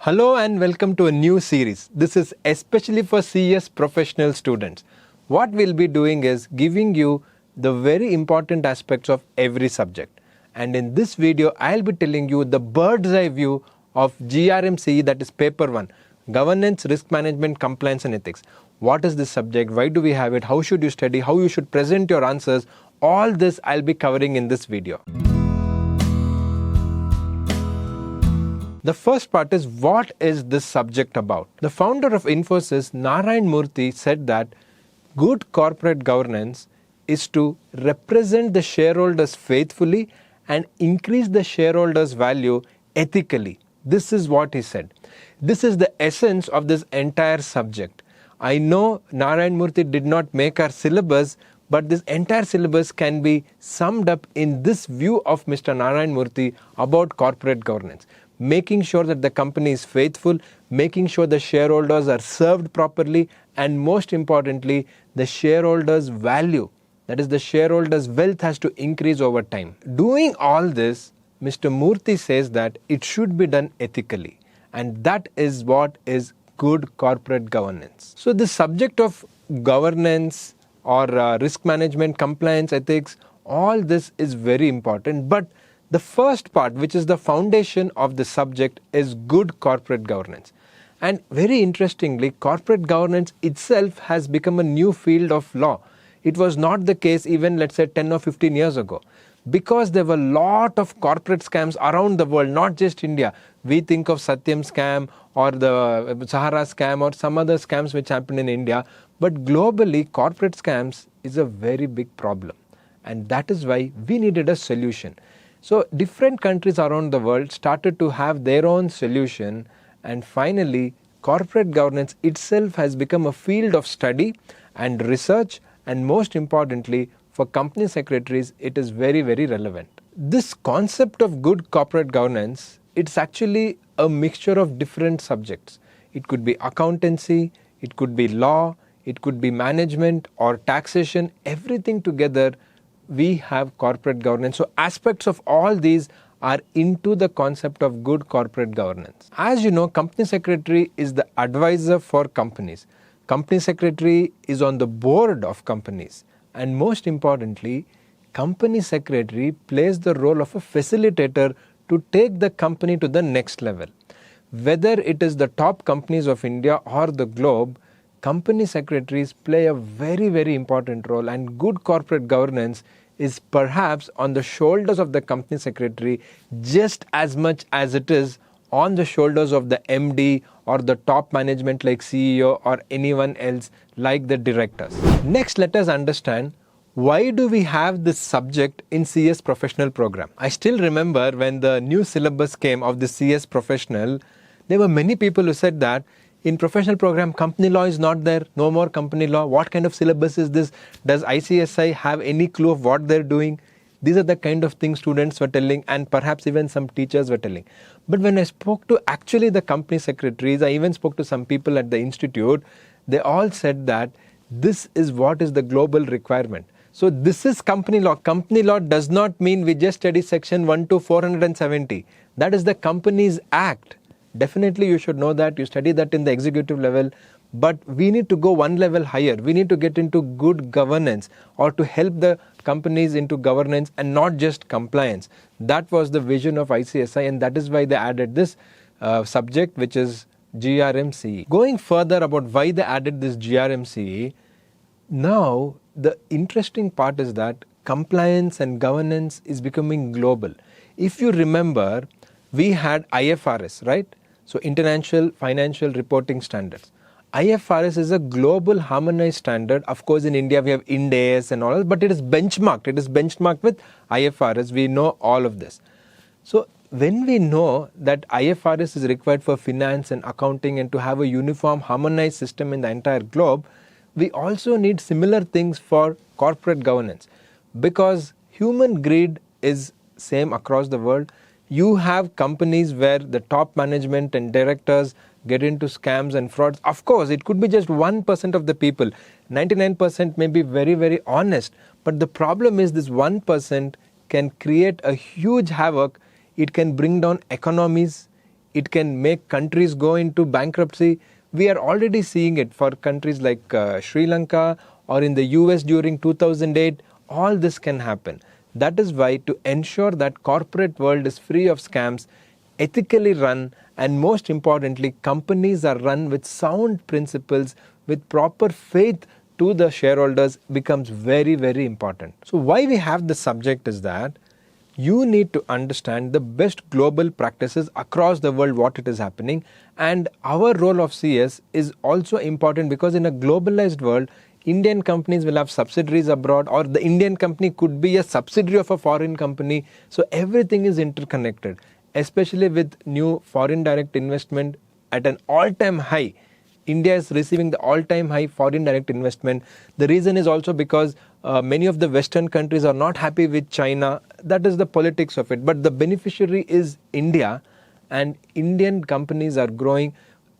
Hello and welcome to a new series. This is especially for CS professional students. What we'll be doing is giving you the very important aspects of every subject. And in this video, I'll be telling you the bird's eye view of GRMCE, that is paper 1, Governance, Risk Management, Compliance and Ethics. What is this subject? Why do we have it? How should you study? How you should present your answers? All this I'll be covering in this video. The first part is, what is this subject about? The founder of Infosys, Narayan Murthy, said that good corporate governance is to represent the shareholders faithfully and increase the shareholders' value ethically. This is what he said. This is the essence of this entire subject. I know Narayan Murthy did not make our syllabus, but this entire syllabus can be summed up in this view of Mr. Narayan Murthy about corporate governance. Making sure that the company is faithful, making sure the shareholders are served properly, and most importantly, the shareholders' value, that is the shareholders' wealth, has to increase over time. Doing all this, Mr. Murthy says that it should be done ethically, and that is what is good corporate governance. So the subject of governance or risk management, compliance, ethics, all this is very important, but the first part, which is the foundation of the subject, is good corporate governance. And very interestingly, corporate governance itself has become a new field of law. It was not the case even, let's say, 10 or 15 years ago. Because there were a lot of corporate scams around the world, not just India. We think of Satyam scam or the Sahara scam or some other scams which happened in India. But globally, corporate scams is a very big problem. And that is why we needed a solution. So different countries around the world started to have their own solution, and finally corporate governance itself has become a field of study and research, and most importantly for company secretaries it is very, very relevant. This concept of good corporate governance, it's actually a mixture of different subjects. It could be accountancy, it could be law, it could be management or taxation, everything together. We have corporate governance. So aspects of all these are into the concept of good corporate governance. As you know, company secretary is the advisor for companies. Company secretary is on the board of companies. And most importantly, company secretary plays the role of a facilitator to take the company to the next level. Whether it is the top companies of India or the globe, company secretaries play a very, very important role, and good corporate governance is perhaps on the shoulders of the company secretary just as much as it is on the shoulders of the MD or the top management like CEO or anyone else like the directors. Next, let us understand, why do we have this subject in CS professional program? I still remember when the new syllabus came of the CS professional, there were many people who said that in professional program, company law is not there, no more company law. What kind of syllabus is this? Does ICSI have any clue of what they're doing? These are the kind of things students were telling, and perhaps even some teachers were telling. But when I spoke to actually the company secretaries, I even spoke to some people at the institute, they all said that this is what is the global requirement. So this is company law. Company law does not mean we just study section 1 to 470. That is the Companies Act. Definitely you should know that, you study that in the executive level, but we need to go one level higher. We need to get into good governance or to help the companies into governance and not just compliance. That was the vision of ICSI, and that is why they added this subject, which is GRMCE. Going further about why they added this GRMCE, now the interesting part is that compliance and governance is becoming global. If you remember, we had IFRS, right? So International Financial Reporting Standards. IFRS is a global harmonized standard. Of course, in India we have Ind AS and all, but it is benchmarked. It is benchmarked with IFRS. We know all of this. So when we know that IFRS is required for finance and accounting and to have a uniform harmonized system in the entire globe, we also need similar things for corporate governance, because human greed is same across the world. You have companies where the top management and directors get into scams and frauds. Of course, it could be just 1% of the people. 99% may be very, very honest. But the problem is this 1% can create a huge havoc. It can bring down economies. It can make countries go into bankruptcy. We are already seeing it for countries like Sri Lanka or in the US during 2008. All this can happen. That is why, to ensure that corporate world is free of scams, ethically run, and most importantly, companies are run with sound principles, with proper faith to the shareholders, becomes very, very important. So why we have this subject is that you need to understand the best global practices across the world, what it is happening, and our role of CS is also important because in a globalized world, Indian companies will have subsidiaries abroad, or the Indian company could be a subsidiary of a foreign company. So everything is interconnected, especially with new foreign direct investment at an all-time high. India is receiving the all-time high foreign direct investment. The reason is also because many of the Western countries are not happy with China. That is the politics of it. But the beneficiary is India, and Indian companies are growing.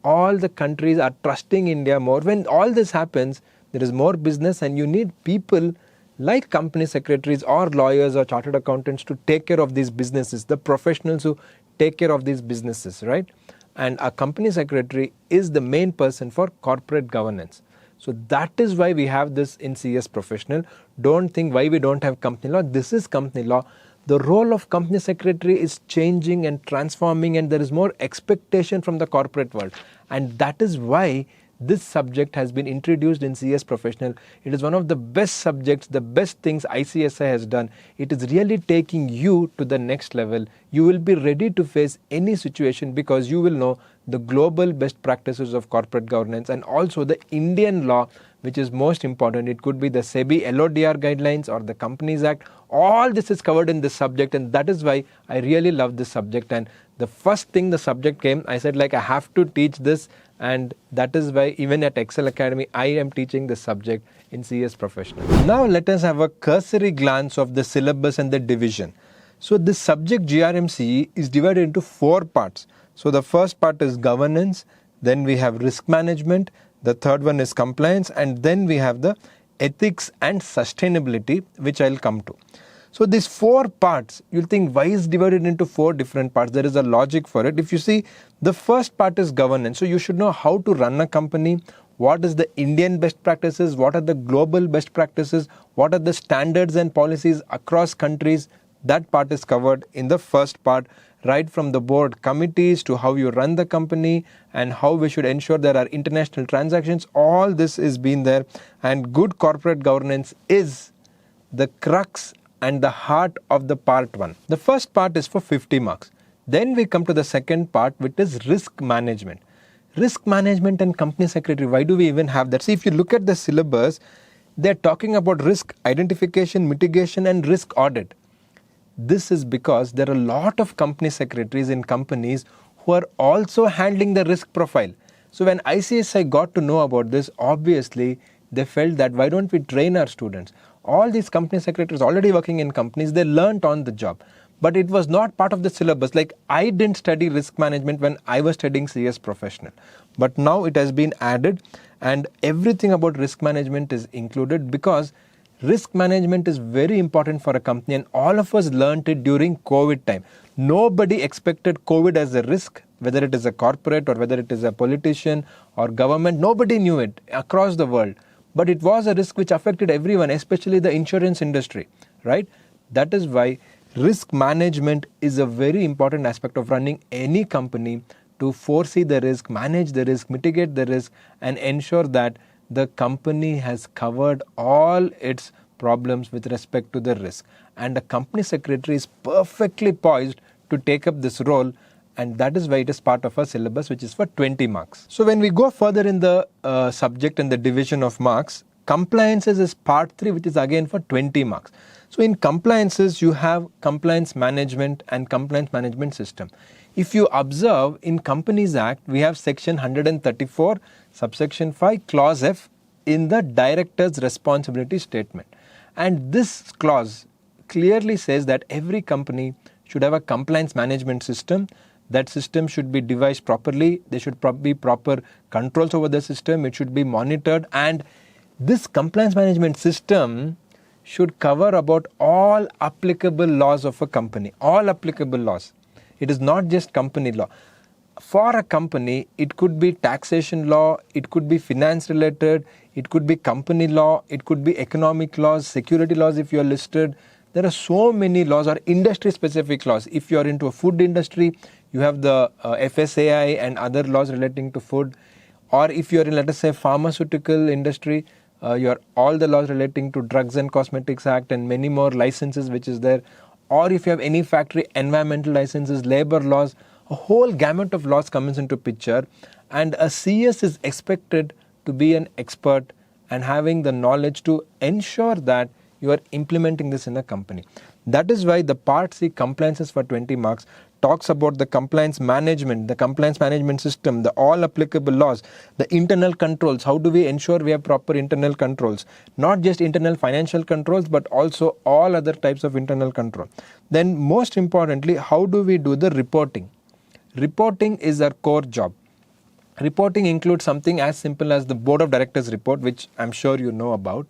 All the countries are trusting India more. When all this happens, there is more business, and you need people like company secretaries or lawyers or chartered accountants to take care of these businesses, the professionals who take care of these businesses, right? And a company secretary is the main person for corporate governance. So that is why we have this in CS Professional. Don't think why we don't have company law. This is company law. The role of company secretary is changing and transforming, and there is more expectation from the corporate world. And that is why this subject has been introduced in CS Professional. It is one of the best subjects, the best things ICSI has done. It is really taking you to the next level. You will be ready to face any situation because you will know the global best practices of corporate governance and also the Indian law, which is most important. It could be the SEBI LODR guidelines or the Companies Act. All this is covered in this subject, and that is why I really love this subject. And the first thing the subject came, I said I have to teach this, and that is why even at Ekcel Academy I am teaching this subject in CS Professional. Now let us have a cursory glance of the syllabus and the division. So this subject GRMCE is divided into 4 parts. So the first part is governance, then we have risk management, the third one is compliance, and then we have the ethics and sustainability, which I'll come to. So these 4 parts, you'll think why is divided into 4 different parts? There is a logic for it. If you see, the first part is governance. So you should know how to run a company, what is the Indian best practices, what are the global best practices, what are the standards and policies across countries. That part is covered in the first part, right from the board committees to how you run the company and how we should ensure there are international transactions. All this is been there, and good corporate governance is the crux and the heart of the part 1. The first part is for 50 marks. Then we come to the second part, which is risk management. Risk management and company secretary, why do we even have that? See, if you look at the syllabus, they're talking about risk identification, mitigation, and risk audit. This is because there are a lot of company secretaries in companies who are also handling the risk profile. So when ICSI got to know about this, obviously they felt that why don't we train our students? All these company secretaries already working in companies, they learnt on the job. But it was not part of the syllabus. Like I didn't study risk management when I was studying CS Professional. But now it has been added, and everything about risk management is included because risk management is very important for a company, and all of us learnt it during COVID time. Nobody expected COVID as a risk, whether it is a corporate or whether it is a politician or government. Nobody knew it across the world. But it was a risk which affected everyone, especially the insurance industry, right? That is why risk management is a very important aspect of running any company, to foresee the risk, manage the risk, mitigate the risk, and ensure that the company has covered all its problems with respect to the risk. And the company secretary is perfectly poised to take up this role, and that is why it is part of our syllabus, which is for 20 marks. So when we go further in the subject and the division of marks, compliances is part 3, which is again for 20 marks. So in compliances, you have compliance management and compliance management system. If you observe in Companies Act, we have section 134, subsection 5, clause F in the director's responsibility statement. And this clause clearly says that every company should have a compliance management system. That system should be devised properly. There should be proper controls over the system. It should be monitored. And this compliance management system should cover about all applicable laws of a company. All applicable laws. It is not just company law. for a company, it could be taxation law, it could be finance related, it could be company law, it could be economic laws, security laws if you are listed. There are so many laws or industry specific laws. If you are into a food industry, you have the FSAI and other laws relating to food. Or if you are in, let us say, pharmaceutical industry, you are all the laws relating to Drugs and Cosmetics Act and many more licenses which is there. Or if you have any factory, environmental licenses, labor laws, a whole gamut of laws comes into picture, and a CS is expected to be an expert and having the knowledge to ensure that you are implementing this in a company. That is why the part C, compliances for 20 marks, talks about the compliance management system, the all applicable laws, the internal controls. How do we ensure we have proper internal controls? Not just internal financial controls, but also all other types of internal control. Then most importantly, how do we do the reporting? Reporting is our core job. Reporting includes something as simple as the board of directors report, which I'm sure you know about,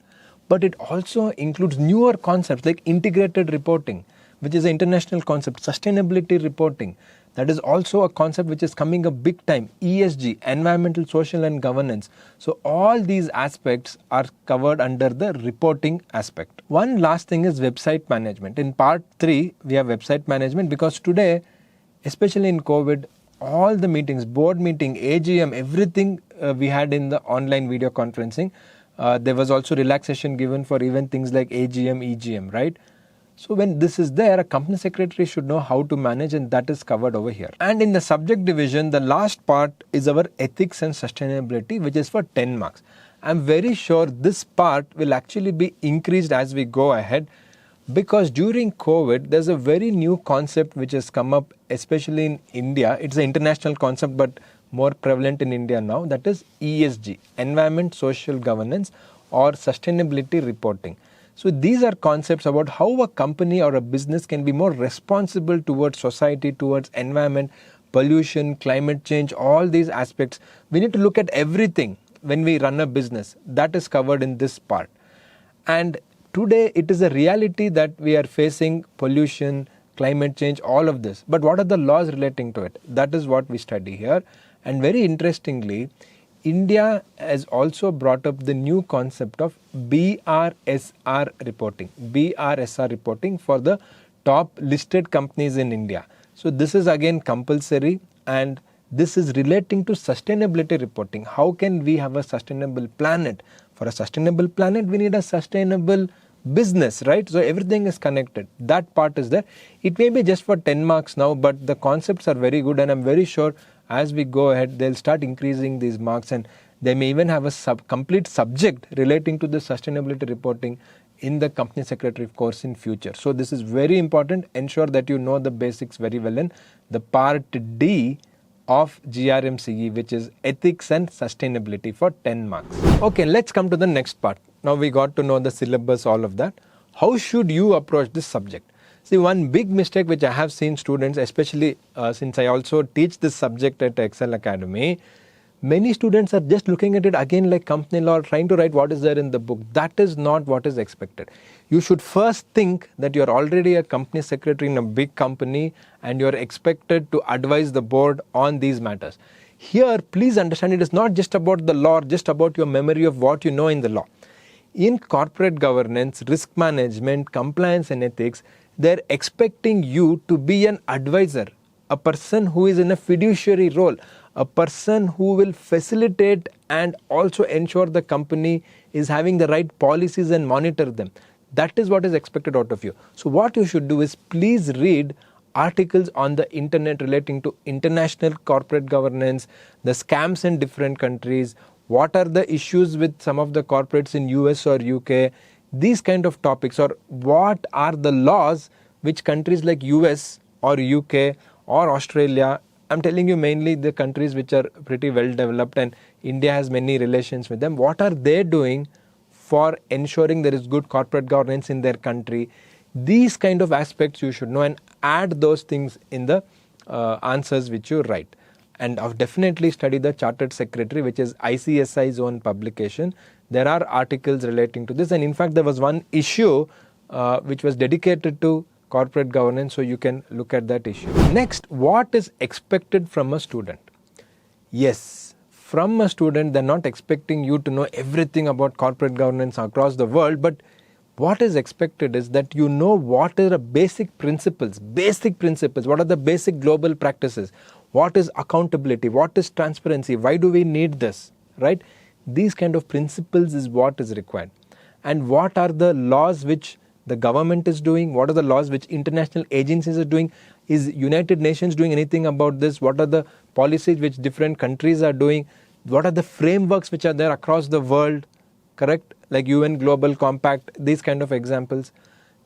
but it also includes newer concepts like integrated reporting, which is an international concept, sustainability reporting. That is also a concept which is coming up big time, ESG, environmental, social and governance. So all these aspects are covered under the reporting aspect. One last thing is website management. In part 3, we have website management because today, especially in COVID, all the meetings, board meeting, AGM, everything we had in the online video conferencing. There was also relaxation given for even things like AGM, EGM, right? So when this is there, a company secretary should know how to manage, and that is covered over here. And in the subject division, the last part is our ethics and sustainability, which is for 10 marks. I'm very sure this part will actually be increased as we go ahead, because during COVID, there's a very new concept which has come up, especially in India. It's an international concept, but more prevalent in India now. That is ESG, environment, social governance, or sustainability reporting. So these are concepts about how a company or a business can be more responsible towards society, towards environment, pollution, climate change, all these aspects. We need to look at everything when we run a business. That is covered in this part. And today it is a reality that we are facing pollution, climate change, all of this. But what are the laws relating to it? That is what we study here. And very interestingly, India has also brought up the new concept of BRSR reporting. BRSR reporting for the top listed companies in India. So this is again compulsory, and this is relating to sustainability reporting. How can we have a sustainable planet? For a sustainable planet, we need a sustainable business, right? So everything is connected. That part is there. It may be just for 10 marks now, but the concepts are very good, and I'm very sure as we go ahead, they'll start increasing these marks, and they may even have a complete subject relating to the sustainability reporting in the company secretary course in future. So this is very important. Ensure that you know the basics very well in the part D of GRMCE, which is ethics and sustainability for 10 marks. Okay, let's come to the next part. Now we got to know the syllabus, all of that. How should you approach this subject? See, one big mistake which I have seen students, especially since I also teach this subject at Ekcel Academy, many students are just looking at it again like company law, trying to write what is there in the book. That is not what is expected. You should first think that you are already a company secretary in a big company and you are expected to advise the board on these matters. Here, please understand, it is not just about the law, just about your memory of what you know in the law. In corporate governance, risk management, compliance and ethics, they're expecting you to be an advisor, a person who is in a fiduciary role, a person who will facilitate and also ensure the company is having the right policies and monitor them. That is what is expected out of you. So what you should do is please read articles on the internet relating to international corporate governance, the scams in different countries, what are the issues with some of the corporates in US or UK, these kind of topics, or what are the laws which countries like US or UK or Australia, I'm telling you mainly the countries which are pretty well developed and India has many relations with them, what are they doing for ensuring there is good corporate governance in their country? These kind of aspects you should know and add those things in the answers which you write. And I've definitely studied the Chartered Secretary, which is ICSI's own publication. There are articles relating to this, and in fact there was one issue which was dedicated to corporate governance, so you can look at that issue. Next, what is expected from a student? Yes, from a student, they're not expecting you to know everything about corporate governance across the world, but what is expected is that you know what are the basic principles, what are the basic global practices, what is accountability, what is transparency, why do we need this, right? These kind of principles is what is required. And what are the laws which the government is doing, what are the laws which international agencies are doing, is United Nations doing anything about this, what are the policies which different countries are doing, what are the frameworks which are there across the world, correct? Like UN Global Compact, these kind of examples.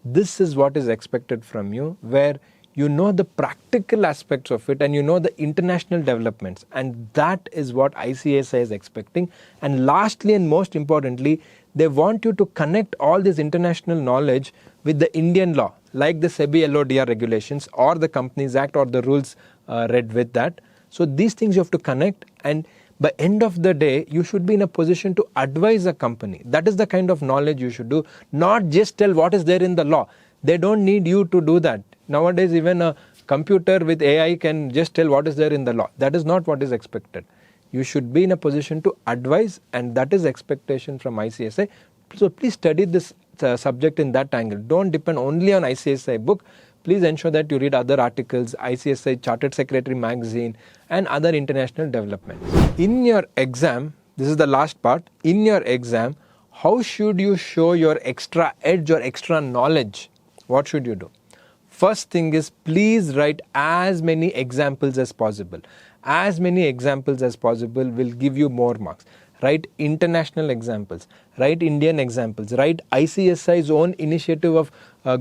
This is what is expected from you, where you know the practical aspects of it and you know the international developments, and that is what ICSI is expecting. And lastly and most importantly, they want you to connect all this international knowledge with the Indian law, like the SEBI LODR regulations or the Companies Act or the rules read with that. So these things you have to connect, and by end of the day, you should be in a position to advise a company. That is the kind of knowledge you should do, not just tell what is there in the law. They don't need you to do that. Nowadays, even a computer with AI can just tell what is there in the law. That is not what is expected. You should be in a position to advise, and that is expectation from ICSI. So please study this subject in that angle. Don't depend only on ICSI book. Please ensure that you read other articles, ICSI Chartered Secretary magazine, and other international developments. In your exam, this is the last part, in your exam, how should you show your extra edge or extra knowledge? What should you do? First thing is, please write as many examples as possible. As many examples as possible will give you more marks. Write international examples, write Indian examples, write ICSI's own initiative of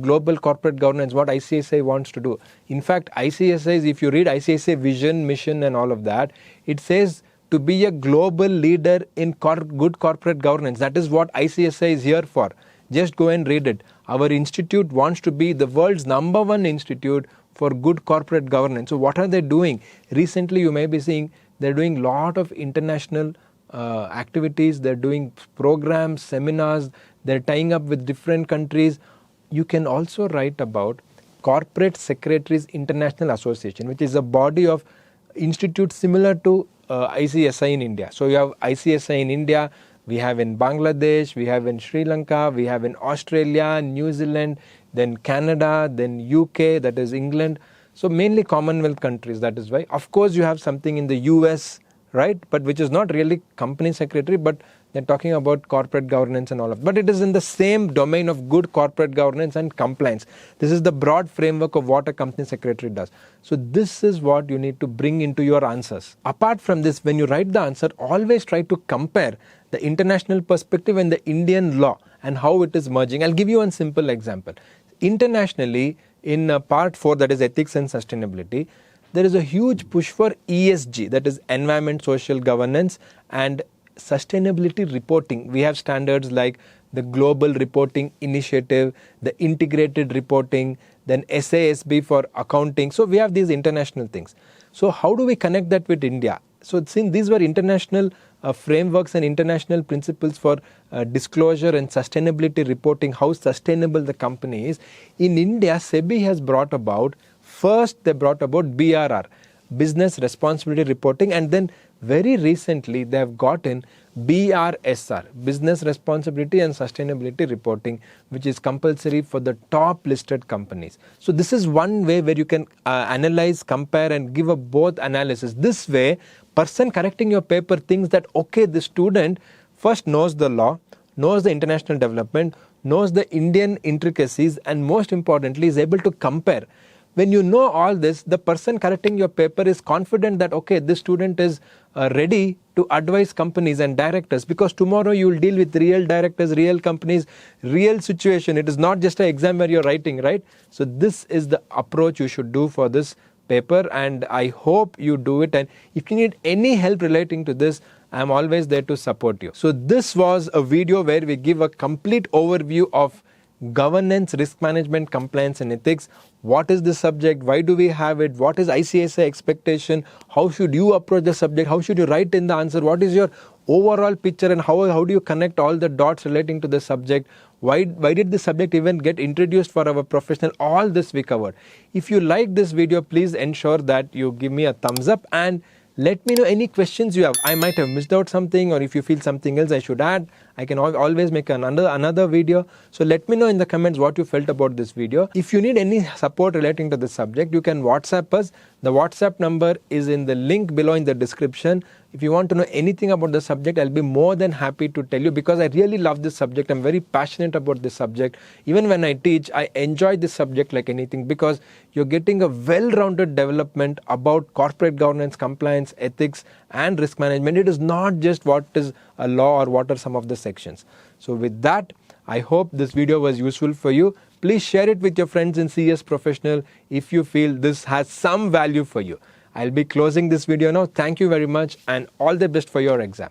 global corporate governance, what ICSI wants to do. In fact, ICSI's, if you read ICSI vision, mission and all of that, it says to be a global leader in good corporate governance. That is what ICSI is here for. Just go and read it. Our institute wants to be the world's #1 institute for good corporate governance. So what are they doing? Recently, you may be seeing they're doing a lot of international activities, they're doing programs, seminars, they're tying up with different countries. You can also write about Corporate Secretaries International Association, which is a body of institutes similar to ICSI in India. So you have ICSI in India, we have in Bangladesh, we have in Sri Lanka, we have in Australia, New Zealand, then Canada, then UK, that is England. So mainly Commonwealth countries, that is why. Of course, you have something in the US, right? But which is not really company secretary, but they're talking about corporate governance and all of that. But it is in the same domain of good corporate governance and compliance. This is the broad framework of what a company secretary does. So this is what you need to bring into your answers. Apart from this, when you write the answer, always try to compare the international perspective and the Indian law and how it is merging. I'll give you one simple example. Internationally, in part 4, that is ethics and sustainability, there is a huge push for ESG, that is environment, social governance, and sustainability reporting. We have standards like the Global Reporting Initiative, the Integrated Reporting, then SASB for accounting. So we have these international things. So how do we connect that with India? So since these were international frameworks and international principles for disclosure and sustainability reporting, how sustainable the company is, in India, SEBI has brought about, first they brought about BRR, Business Responsibility Reporting, and then very recently they have gotten BRSR, Business Responsibility and Sustainability Reporting, which is compulsory for the top listed companies. So this is one way where you can analyze, compare and give a both analysis. This way, person correcting your paper thinks that, okay, the student first knows the law, knows the international development, knows the Indian intricacies, and most importantly is able to compare. When you know all this, the person correcting your paper is confident that, okay, this student is ready to advise companies and directors, because tomorrow you will deal with real directors, real companies, real situation. It is not just an exam where you're writing, right? So this is the approach you should do for this paper, and I hope you do it. And if you need any help relating to this, I'm always there to support you. So this was a video where we give a complete overview of governance, risk management, compliance and ethics. What is this subject? Why do we have it? What is ICSI expectation? How should you approach the subject? How should you write in the answer? What is your overall picture and how do you connect all the dots relating to the subject. Why did this subject even get introduced for our professional? All this we covered. If you like this video, please ensure that you give me a thumbs up and let me know any questions you have. I might have missed out something, or if you feel something else I should add, I can always make another video. So let me know in the comments what you felt about this video. If you need any support relating to this subject, you can WhatsApp us. The WhatsApp number is in the link below in the description. If you want to know anything about the subject, I'll be more than happy to tell you, because I really love this subject. I'm very passionate about this subject. Even when I teach, I enjoy this subject like anything, because you're getting a well-rounded development about corporate governance, compliance, ethics, and risk management. It is not just what is a law or what are some of the sections. So with that, I hope this video was useful for you. Please share it with your friends in CS Professional if you feel this has some value for you. I'll be closing this video now. Thank you very much and all the best for your exam.